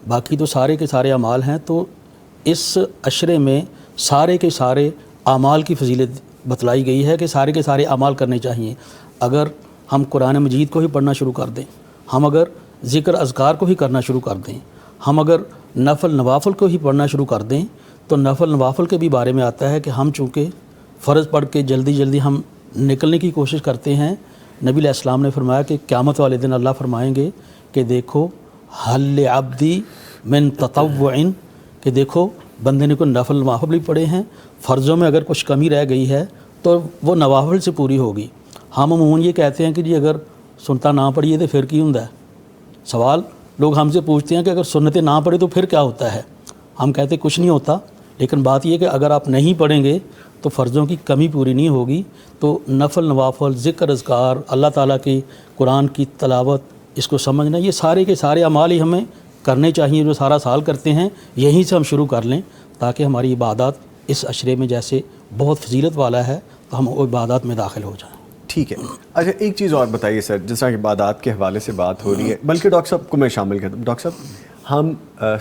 باقی تو سارے کے سارے اعمال ہیں۔ تو اس عشرے میں سارے کے سارے اعمال کی فضیلت بتلائی گئی ہے کہ سارے کے سارے اعمال کرنے چاہیے۔ اگر ہم قرآن مجید کو ہی پڑھنا شروع کر دیں، ہم اگر ذکر اذکار کو ہی کرنا شروع کر دیں، ہم اگر نفل نوافل کو ہی پڑھنا شروع کر دیں، تو نفل نوافل کے بھی بارے میں آتا ہے کہ ہم چونکہ فرض پڑھ کے جلدی ہم نکلنے کی کوشش کرتے ہیں۔ نبی علیہ السلام نے فرمایا کہ قیامت والے دن اللہ فرمائیں گے کہ دیکھو حل عبدی من تطوع، کہ دیکھو بندے نے کوئی نفل نوافل بھی پڑھے ہیں، فرضوں میں اگر کچھ کمی رہ گئی ہے تو وہ نوافل سے پوری ہوگی۔ ہم عموماً یہ کہتے ہیں کہ جی اگر سنتا نہ پڑھیے تو پھر کی ہوندا ہے۔ سوال لوگ ہم سے پوچھتے ہیں کہ اگر سنتیں نہ پڑھے تو پھر کیا ہوتا ہے؟ ہم کہتے کچھ نہیں ہوتا، لیکن بات یہ کہ اگر آپ نہیں پڑھیں گے تو فرضوں کی کمی پوری نہیں ہوگی۔ تو نفل نوافل، ذکر اذکار، اللہ تعالیٰ کی قرآن کی تلاوت، اس کو سمجھنا، یہ سارے کے سارے اعمال ہی ہمیں کرنے چاہیے جو سارا سال کرتے ہیں، یہیں سے ہم شروع کر لیں تاکہ ہماری عبادات اس عشرے میں جیسے بہت فضیلت والا ہے تو ہم وہ عبادات میں داخل ہو جائیں۔ ٹھیک ہے۔ اچھا ایک چیز اور بتائیے سر، جس طرح عبادات کے حوالے سے بات ہو رہی ہے، بلکہ ڈاکٹر صاحب کو میں شامل کرتا ہوں۔ ڈاکٹر صاحب، ہم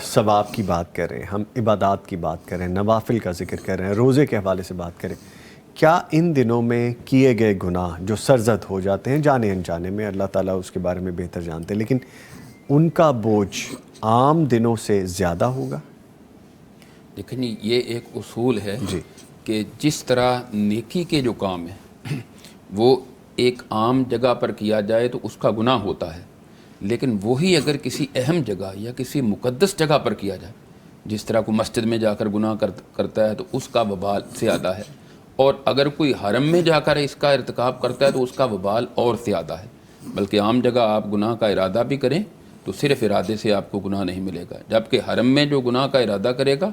ثواب کی بات کر رہے ہیں، ہم عبادات کی بات کر رہے ہیں، نوافل کا ذکر کر رہے ہیں، روزے کے حوالے سے بات کریں، کیا ان دنوں میں کیے گئے گناہ جو سرزد ہو جاتے ہیں جانے انجانے میں، اللہ تعالیٰ اس کے بارے میں بہتر جانتے ہیں، لیکن ان کا بوجھ عام دنوں سے زیادہ ہوگا؟ لیکن یہ ایک اصول ہے جی کہ جس طرح نیکی کے جو کام ہیں وہ ایک عام جگہ پر کیا جائے تو اس کا گناہ ہوتا ہے، لیکن وہی اگر کسی اہم جگہ یا کسی مقدس جگہ پر کیا جائے، جس طرح کوئی مسجد میں جا کر گناہ کرتا ہے تو اس کا وبال زیادہ ہے، اور اگر کوئی حرم میں جا کر اس کا ارتکاب کرتا ہے تو اس کا وبال اور زیادہ ہے۔ بلکہ عام جگہ آپ گناہ کا ارادہ بھی کریں تو صرف ارادے سے آپ کو گناہ نہیں ملے گا، جبکہ حرم میں جو گناہ کا ارادہ کرے گا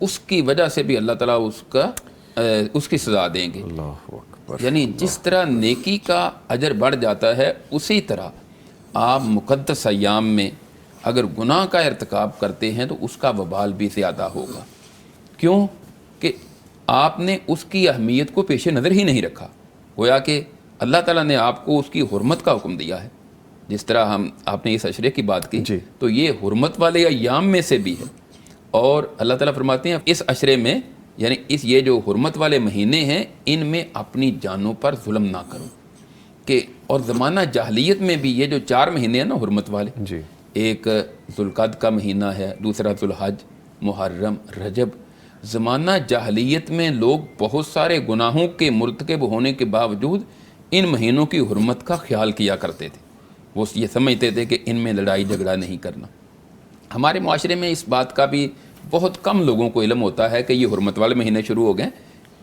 اس کی وجہ سے بھی اللہ تعالیٰ اس کی سزا دیں گے۔ اللہ اکبر۔ یعنی جس طرح نیکی کا اجر بڑھ جاتا ہے، اسی طرح آپ مقدس ایام میں اگر گناہ کا ارتکاب کرتے ہیں تو اس کا وبال بھی زیادہ ہوگا۔ کیوں کہ آپ نے اس کی اہمیت کو پیش نظر ہی نہیں رکھا، گویا کہ اللہ تعالیٰ نے آپ کو اس کی حرمت کا حکم دیا ہے۔ جس طرح آپ نے اس عشرے کی بات کی جی تو یہ حرمت والے ایام میں سے بھی ہے، اور اللہ تعالیٰ فرماتے ہیں اس عشرے میں، یعنی یہ جو حرمت والے مہینے ہیں ان میں اپنی جانوں پر ظلم نہ کرو۔ کہ اور زمانہ جاہلیت میں بھی یہ جو 4 مہینے ہیں نا حرمت والے، جی ایک ذوالقعدہ کا مہینہ ہے، دوسرا ذوالحج، محرم، رجب، زمانہ جاہلیت میں لوگ بہت سارے گناہوں کے مرتکب ہونے کے باوجود ان مہینوں کی حرمت کا خیال کیا کرتے تھے۔ وہ یہ سمجھتے تھے کہ ان میں لڑائی جھگڑا نہیں کرنا۔ ہمارے معاشرے میں اس بات کا بھی بہت کم لوگوں کو علم ہوتا ہے کہ یہ حرمت والے مہینے شروع ہو گئے،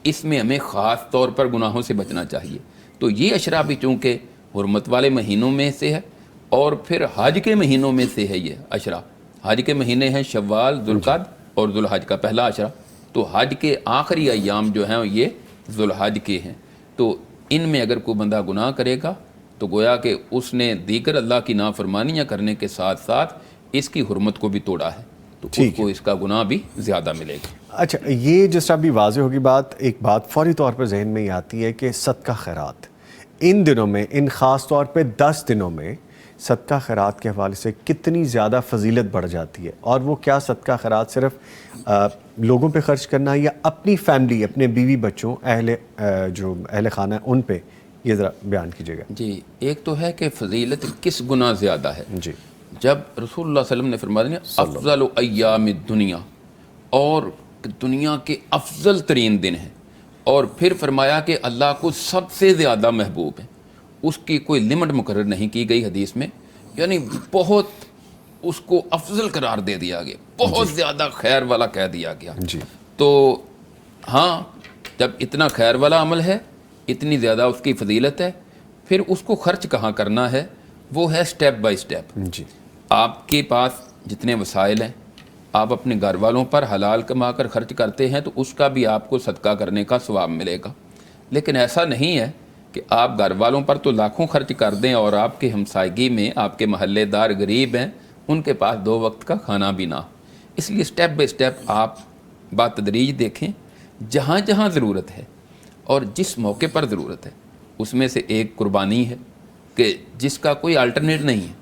اس میں ہمیں خاص طور پر گناہوں سے بچنا چاہیے۔ تو یہ عشرہ بھی چونکہ حرمت والے مہینوں میں سے ہے، اور پھر حج کے مہینوں میں سے ہے یہ عشرہ۔ حج کے مہینے ہیں شوال، ذوالقعدہ اور ذوالحج کا پہلا عشرہ۔ تو حج کے آخری ایام جو ہیں یہ ذوالحج کے ہیں۔ تو ان میں اگر کوئی بندہ گناہ کرے گا تو گویا کہ اس نے دیگر اللہ کی نافرمانیاں کرنے کے ساتھ ساتھ اس کی حرمت کو بھی توڑا ہے، تو اس کو اس کا گناہ بھی زیادہ ملے گا۔ اچھا، یہ جس طرح بھی واضح ہوگی بات، ایک بات فوری طور پر ذہن میں ہی آتی ہے کہ صدقہ خیرات ان دنوں میں، ان خاص طور پہ 10 دنوں میں صدقہ خیرات کے حوالے سے کتنی زیادہ فضیلت بڑھ جاتی ہے، اور وہ کیا صدقہ خیرات صرف لوگوں پہ خرچ کرنا یا اپنی فیملی، اپنے بیوی بچوں، جو اہل خانہ ان پہ، یہ ذرا بیان کیجیے گا۔ جی، ایک تو ہے کہ فضیلت کس گناہ زیادہ ہے۔ جی، جب رسول اللہ صلی اللہ علیہ وسلم نے فرمایا افضل ایام الدنیا، اور دنیا کے افضل ترین دن ہیں، اور پھر فرمایا کہ اللہ کو سب سے زیادہ محبوب ہے، اس کی کوئی لمٹ مقرر نہیں کی گئی حدیث میں، یعنی بہت اس کو افضل قرار دے دیا گیا، بہت زیادہ خیر والا کہہ دیا گیا۔ جی، تو ہاں، جب اتنا خیر والا عمل ہے، اتنی زیادہ اس کی فضیلت ہے، پھر اس کو خرچ کہاں کرنا ہے، وہ ہے سٹیپ بائی سٹیپ۔ جی، آپ کے پاس جتنے وسائل ہیں، آپ اپنے گھر والوں پر حلال کما کر خرچ کرتے ہیں تو اس کا بھی آپ کو صدقہ کرنے کا ثواب ملے گا۔ لیکن ایسا نہیں ہے کہ آپ گھر والوں پر تو لاکھوں خرچ کر دیں اور آپ کے ہمسائیگی میں آپ کے محلے دار غریب ہیں، ان کے پاس 2 وقت کا کھانا بھی نہ ہو۔ اس لیے سٹیپ بائی سٹیپ آپ بتدریج دیکھیں، جہاں جہاں ضرورت ہے اور جس موقع پر ضرورت ہے، اس میں سے ایک قربانی ہے کہ جس کا کوئی الٹرنیٹ نہیں ہے۔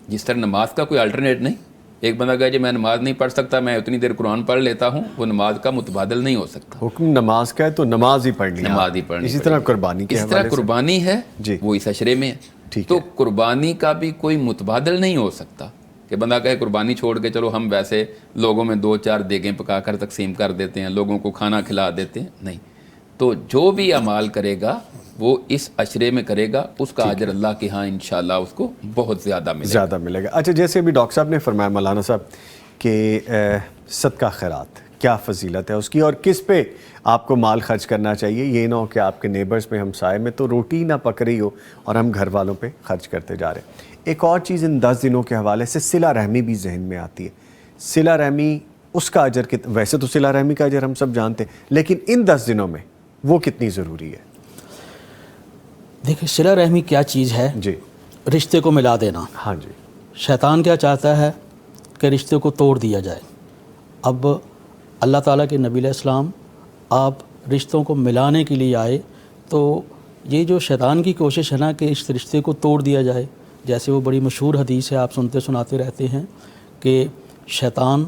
جس طرح نماز کا کوئی الٹرنیٹ نہیں، ایک بندہ کہے جی میں نماز نہیں پڑھ سکتا، میں اتنی دیر قرآن پڑھ لیتا ہوں، وہ نماز کا متبادل نہیں ہو سکتا۔ حکم نماز کا ہے تو نماز ہی پڑھنی ہے، نماز ہی پڑھنی اسی طرح قربانی کے اس حوالے طرح سے قربانی ہے جی، وہ اس عشرے میں ہے، ٹھیک تو ہے۔ قربانی کا بھی کوئی متبادل نہیں ہو سکتا کہ بندہ کہے قربانی چھوڑ کے چلو ہم ویسے لوگوں میں 2-4 دیگیں پکا کر تقسیم کر دیتے ہیں، لوگوں کو کھانا کھلا دیتے ہیں، نہیں۔ تو جو بھی اعمال کرے گا وہ اس عشرے میں کرے گا، اس کا اجر اللہ کے ہاں انشاءاللہ اس کو بہت زیادہ ملے گا۔ اچھا، جیسے ابھی ڈاکٹر صاحب نے فرمایا مولانا صاحب کہ صدقہ خیرات کیا فضیلت ہے اس کی، اور کس پہ آپ کو مال خرچ کرنا چاہیے، یہ نہ ہو کہ آپ کے نیبرز میں، ہمسائے میں تو روٹی نہ پک رہی ہو اور ہم گھر والوں پہ خرچ کرتے جا رہے ہیں۔ ایک اور چیز ان 10 دنوں کے حوالے سے صلہ رحمی بھی ذہن میں آتی ہے۔ صلہ رحمی، اس کا اجر ویسے تو صلہ رحمی کا اجر ہم سب جانتے ہیں، لیکن ان 10 دنوں میں وہ کتنی ضروری ہے؟ دیکھیں، صلہ رحمی کیا چیز ہے؟ جی، رشتے کو ملا دینا۔ ہاں جی، شیطان کیا چاہتا ہے کہ رشتے کو توڑ دیا جائے۔ اب اللہ تعالیٰ کے نبی علیہ السلام آپ رشتوں کو ملانے کے لیے آئے، تو یہ جو شیطان کی کوشش ہے نا کہ اس رشتے کو توڑ دیا جائے، جیسے وہ بڑی مشہور حدیث ہے، آپ سنتے سناتے رہتے ہیں کہ شیطان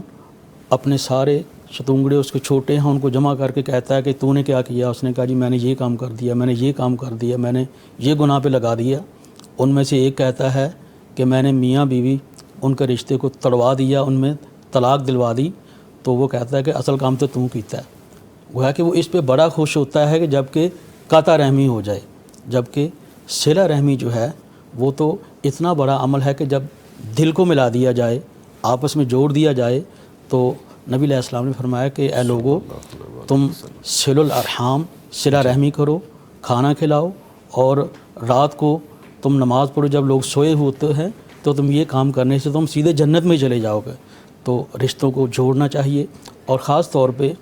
اپنے سارے شتونگڑے اس کے چھوٹے ہیں ان کو جمع کر کے کہتا ہے کہ تو نے کیا کیا؟ اس نے کہا جی میں نے یہ کام کر دیا، میں نے یہ کام کر دیا، میں نے یہ گناہ پہ لگا دیا۔ ان میں سے ایک کہتا ہے کہ میں نے میاں بیوی ان کے رشتے کو تڑوا دیا، ان میں طلاق دلوا دی۔ تو وہ کہتا ہے کہ اصل کام تو تم کیتا ہے. گویا کہ وہ اس پہ بڑا خوش ہوتا ہے کہ جب کہ قطع رحمی ہو جائے، جب کہ صلہ رحمی جو ہے وہ تو اتنا بڑا عمل ہے کہ جب دل کو ملا دیا جائے، آپس میں جوڑ دیا جائے. تو نبی علیہ السلام نے فرمایا کہ اے لوگو، تم صلہ الارحام، صلہ رحمی کرو، کھانا کھلاؤ، اور رات کو تم نماز پڑھو. جب لوگ سوئے ہوتے ہیں تو تم یہ کام کرنے سے تم سیدھے جنت میں چلے جاؤ گے. تو رشتوں کو جوڑنا چاہیے، اور خاص طور پہ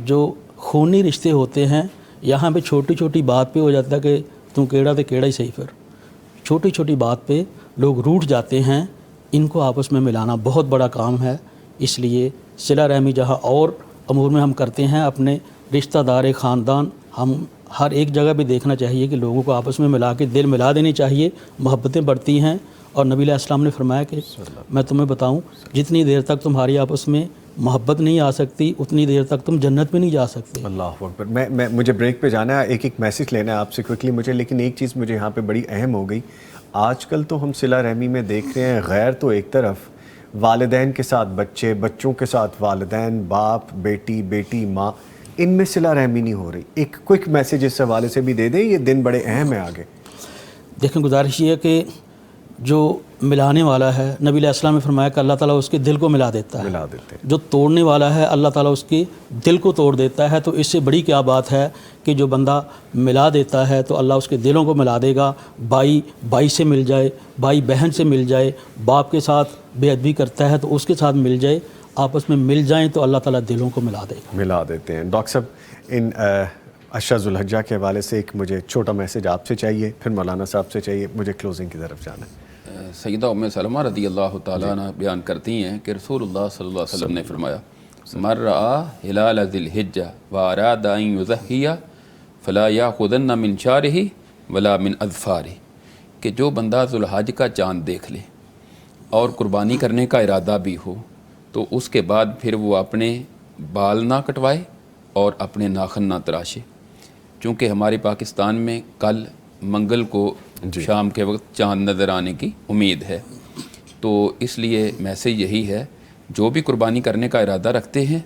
جو خونی رشتے ہوتے ہیں، یہاں پہ چھوٹی چھوٹی بات پہ ہو جاتا ہے کہ تم کیڑا تے کیڑا ہی صحیح. پھر چھوٹی چھوٹی بات پہ لوگ روٹھ جاتے ہیں. ان کو آپس میں ملانا بہت بڑا کام ہے. اس لیے صلہ رحمی جہاں اور امور میں ہم کرتے ہیں، اپنے رشتہ دار خاندان، ہم ہر ایک جگہ پہ دیکھنا چاہیے کہ لوگوں کو آپس میں ملا کے دل ملا دینی چاہیے. محبتیں بڑھتی ہیں. اور نبی علیہ السلام نے فرمایا کہ میں تمہیں بتاؤں، جتنی دیر تک تمہاری آپس میں محبت نہیں آ سکتی اتنی دیر تک تم جنت میں نہیں جا سکتے. اللہ اکبر. میں مجھے بریک پہ جانا ہے، ایک میسج لینا ہے آپ سے کوئکلی مجھے، لیکن ایک چیز مجھے یہاں پہ بڑی اہم ہو گئی. آج کل تو ہم صلہ رحمی میں دیکھ رہے ہیں، غیر تو ایک طرف، والدین کے ساتھ بچے، بچوں کے ساتھ والدین، باپ بیٹی، بیٹی ماں، ان میں صلہ رحمی نہیں ہو رہی. ایک کوئک میسج اس حوالے سے بھی دے دیں، یہ دن بڑے اہم ہیں آگے. دیکھیں، گزارش یہ ہے کہ جو ملانے والا ہے، نبی علیہ السلام نے فرمایا کہ اللہ تعالیٰ اس کے دل کو ملا دیتا ہے. ملا دیتے ہیں. جو توڑنے والا ہے، اللہ تعالیٰ اس کے دل کو توڑ دیتا ہے. تو اس سے بڑی کیا بات ہے کہ جو بندہ ملا دیتا ہے تو اللہ اس کے دلوں کو ملا دے گا. بھائی بھائی سے مل جائے، بھائی بہن سے مل جائے، باپ کے ساتھ بے ادبی کرتا ہے تو اس کے ساتھ مل جائے، آپس میں مل جائیں تو اللہ تعالیٰ دلوں کو ملا دے گا. ملا دیتے ہیں. ڈاکٹر صاحب، ان عشرہ ذو الحجہ کے حوالے سے ایک مجھے چھوٹا میسج آپ سے چاہیے، پھر مولانا صاحب سے چاہیے، مجھے کلوزنگ کی طرف جانا ہے. سیدہ ام سلمہ رضی اللہ تعالیٰ عنہ بیان کرتی ہیں کہ رسول اللہ صلی اللہ علیہ وسلم نے فرمایا، من رآ ہلال ذی الحجہ واراد ان یضحی فلا یاخذن من شعرہ ولا من اظفارہ، کہ جو بندہ ذو الحج کا چاند دیکھ لے اور قربانی کرنے کا ارادہ بھی ہو تو اس کے بعد پھر وہ اپنے بال نہ کٹوائے اور اپنے ناخن نہ تراشے. چونکہ ہمارے پاکستان میں کل منگل کو شام کے وقت چاند نظر آنے کی امید ہے، تو اس لیے میسج یہی ہے، جو بھی قربانی کرنے کا ارادہ رکھتے ہیں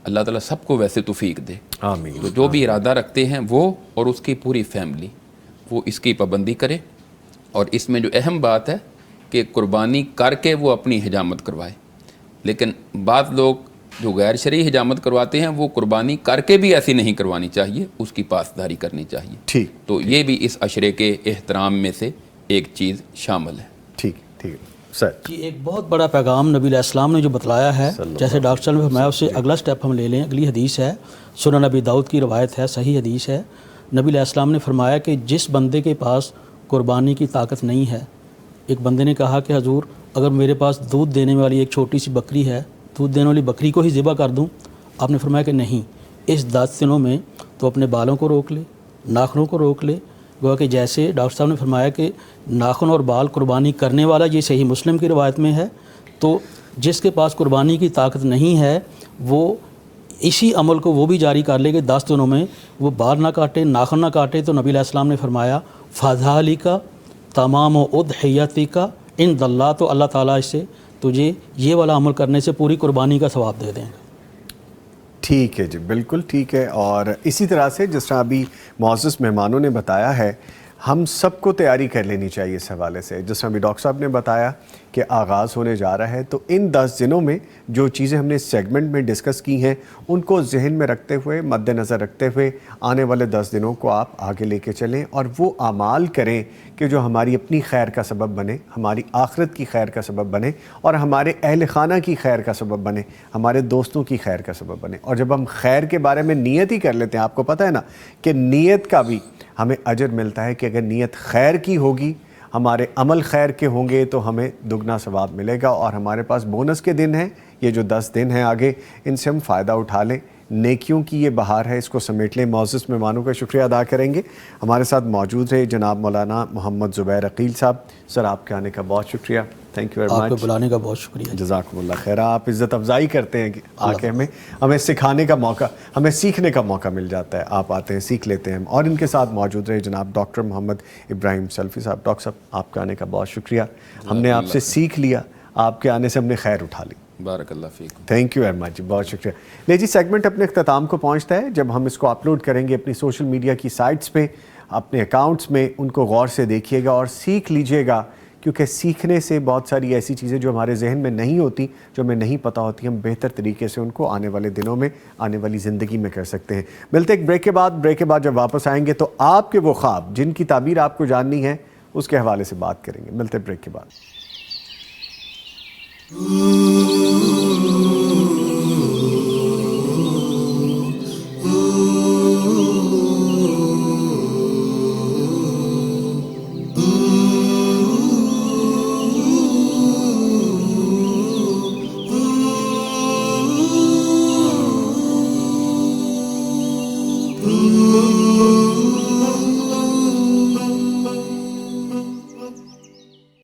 اللہ تعالیٰ سب کو ویسے توفیق دے. آمین. تو جو بھی ارادہ رکھتے ہیں وہ اور اس کی پوری فیملی، وہ اس کی پابندی کرے. اور اس میں جو اہم بات ہے کہ قربانی کر کے وہ اپنی حجامت کروائے. لیکن بعض لوگ جو غیر شرعی حجامت کرواتے ہیں وہ قربانی کر کے بھی ایسی نہیں کروانی چاہیے، اس کی پاسداری کرنی چاہیے. ٹھیک. تو یہ بھی اس عشرے کے احترام میں سے ایک چیز شامل ہے. ٹھیک ٹھیک سر. جی، ایک بہت بڑا پیغام نبی علیہ السلام نے جو بتلایا ہے، جیسے ڈاکٹر صاحب نے فرمایا، اس سے اگلا سٹیپ ہم لے لیں. اگلی حدیث ہے، سنن نبی داؤد کی روایت ہے، صحیح حدیث ہے. نبی علیہ السلام نے فرمایا کہ جس بندے کے پاس قربانی کی طاقت نہیں ہے، ایک بندے نے کہا کہ حضور اگر میرے پاس دودھ دینے والی ایک چھوٹی سی بکری ہے، دودھ دینے والی بکری کو ہی ذبح کر دوں؟ آپ نے فرمایا کہ نہیں، اس 10 دنوں میں تو اپنے بالوں کو روک لے، ناخنوں کو روک لے. گویا کہ جیسے ڈاکٹر صاحب نے فرمایا کہ ناخن اور بال قربانی کرنے والا، یہ صحیح مسلم کی روایت میں ہے. تو جس کے پاس قربانی کی طاقت نہیں ہے وہ اسی عمل کو وہ بھی جاری کر لے کہ 10 دنوں میں وہ بال نہ کاٹے، ناخن نہ کاٹے. تو نبی علیہ السلام نے فرمایا فذالک تمام اضحیتک عند اللہ، تو اللہ تعالیٰ اس سے تجھے یہ والا عمل کرنے سے پوری قربانی کا ثواب دے دیں. ٹھیک ہے جی، بالکل ٹھیک ہے. اور اسی طرح سے جس طرح ابھی معزز مہمانوں نے بتایا ہے، ہم سب کو تیاری کر لینی چاہیے اس حوالے سے. جس طرح ابھی ڈاکٹر صاحب نے بتایا کہ آغاز ہونے جا رہا ہے، تو ان 10 دنوں میں جو چیزیں ہم نے اس سیگمنٹ میں ڈسکس کی ہیں ان کو ذہن میں رکھتے ہوئے، مد نظر رکھتے ہوئے آنے والے 10 دنوں کو آپ آگے لے کے چلیں اور وہ اعمال کریں کہ جو ہماری اپنی خیر کا سبب بنے، ہماری آخرت کی خیر کا سبب بنے، اور ہمارے اہل خانہ کی خیر کا سبب بنے، ہمارے دوستوں کی خیر کا سبب بنے. اور جب ہم خیر کے بارے میں نیت ہی کر لیتے ہیں، آپ کو پتہ ہے نا کہ نیت کا بھی ہمیں اجر ملتا ہے کہ اگر نیت خیر کی ہوگی، ہمارے عمل خیر کے ہوں گے تو ہمیں دگنا ثواب ملے گا. اور ہمارے پاس بونس کے دن ہیں، یہ جو 10 دن ہیں آگے، ان سے ہم فائدہ اٹھا لیں. نیکیوں کی یہ بہار ہے، اس کو سمیٹ لیں. معزز مہمانوں کا شکریہ ادا کریں گے. ہمارے ساتھ موجود رہے جناب مولانا محمد زبیر عقیل صاحب. سر، آپ کے آنے کا بہت شکریہ. Thank you very much. آپ کو بلانے کا بہت شکریہ. جزاکم اللہ خیر. آپ عزت افزائی کرتے ہیں کہ آ کے ہمیں سکھانے کا موقع، ہمیں سیکھنے کا موقع مل جاتا ہے. آپ آتے ہیں، سیکھ لیتے ہیں. اور ان کے ساتھ موجود رہے جناب ڈاکٹر محمد ابراہیم سلفی صاحب. ڈاکٹر صاحب، آپ کے آنے کا بہت شکریہ. ہم نے آپ سے سیکھ لیا، آپ کے آنے سے ہم نے خیر اٹھا لی. بارک اللہ فیکم. تھینک یو ویری مچ, بہت شکریہ. لے جی, سیگمنٹ اپنے اختتام کو پہنچتا ہے. جب ہم اس کو اپلوڈ کریں گے اپنی سوشل میڈیا کی سائٹس پہ, اپنے اکاؤنٹس میں, ان کو غور سے دیکھیے گا اور سیکھ لیجئے گا, کیونکہ سیکھنے سے بہت ساری ایسی چیزیں جو ہمارے ذہن میں نہیں ہوتی, جو ہمیں نہیں پتہ ہوتی, ہم بہتر طریقے سے ان کو آنے والے دنوں میں, آنے والی زندگی میں کر سکتے ہیں. ملتے ایک بریک کے بعد. بریک کے بعد جب واپس آئیں گے تو آپ کے وہ خواب جن کی تعبیر آپ کو جاننی ہے اس کے حوالے سے بات کریں گے. ملتے بریک کے بعد.